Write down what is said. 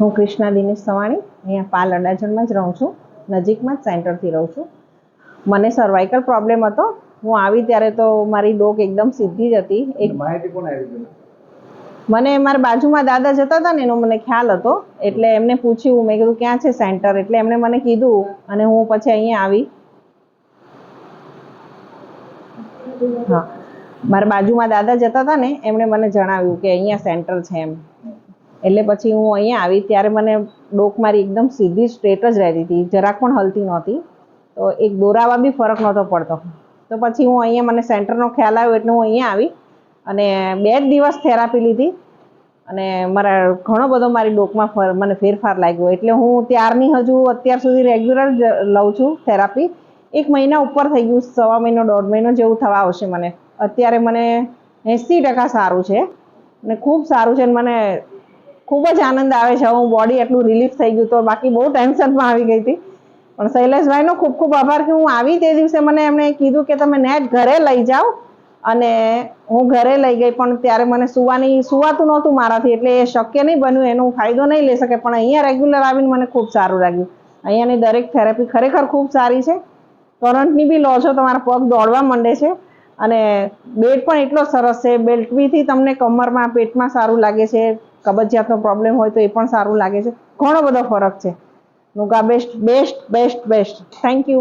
હું કૃષ્ણા દિનેશ સવાણી અહીંયા પાલ અડાજણમાં જ રહું છું. નજીકમાં જ સેન્ટરથી રહું છું. મને સર્વાઇકલ પ્રોબ્લેમ હતો. હું આવી ત્યારે તો મારી ડોક એકદમ સીધી જ હતી. મને મારા બાજુમાં દાદા જતા હતા ને એનો મને ખ્યાલ હતો, એટલે એમને પૂછ્યું. મેં કીધું ક્યાં છે સેન્ટર, એટલે એમણે મને કીધું અને હું પછી અહીંયા આવી. હા, મારા બાજુમાં દાદા જતા હતા ને એમણે મને જણાવ્યું કે અહીંયા સેન્ટર છે એમ. એટલે પછી હું અહીંયા આવી ત્યારે મને ડોક મારી એકદમ સીધી સ્ટ્રેટ જ રહેતી હતી, જરાક પણ હલતી નહોતી. તો એક દોરાવા બી ફરક નહોતો પડતો. તો પછી હું અહીંયા મને સેન્ટરનો ખ્યાલ આવ્યો એટલે હું અહીંયા આવી અને 2 જ દિવસ થેરાપી લીધી અને મારા ઘણો બધો મારી ડોકમાં મને ફેરફાર લાગ્યો. એટલે હું ત્યારની હજુ અત્યાર સુધી રેગ્યુલર લઉં છું થેરાપી. 1 મહિના ઉપર થઈ ગયું, 1.25 મહિનો 1.5 મહિનો જેવું થવા આવશે મને. અત્યારે મને 80% સારું છે અને ખૂબ સારું છે. મને ખૂબ જ આનંદ આવે છે. હું બોડી એટલું રિલીફ થઈ ગયું. તો બાકી બહુ ટેન્શનમાં આવી ગઈ હતી. પણ શૈલેષભાઈનો ખૂબ ખૂબ આભાર કે હું આવી તે દિવસે મને એમણે કીધું કે તમે નેટ ઘરે લઈ જાઓ, અને હું ઘરે લઈ ગઈ. પણ ત્યારે મને સુવાતું નહોતું મારાથી, એટલે એ શક્ય નહીં બન્યું, એનો ફાયદો નહીં લઈ શકે. પણ અહીંયા રેગ્યુલર આવીને મને ખૂબ સારું લાગ્યું. અહીંયાની દરેક થેરાપી ખરેખર ખૂબ સારી છે. કરંટની બી લો છો, તમારા પગ દોડવા માંડે છે. અને બેડ પણ એટલો સરસ છે. બેલ્ટ બીથી તમને કમરમાં, પેટમાં સારું લાગે છે. કબજિયાતનો પ્રોબ્લેમ હોય તો એ પણ સારું લાગે છે. ઘણો બધો ફરક છે. નુગા best best best best. Thank you.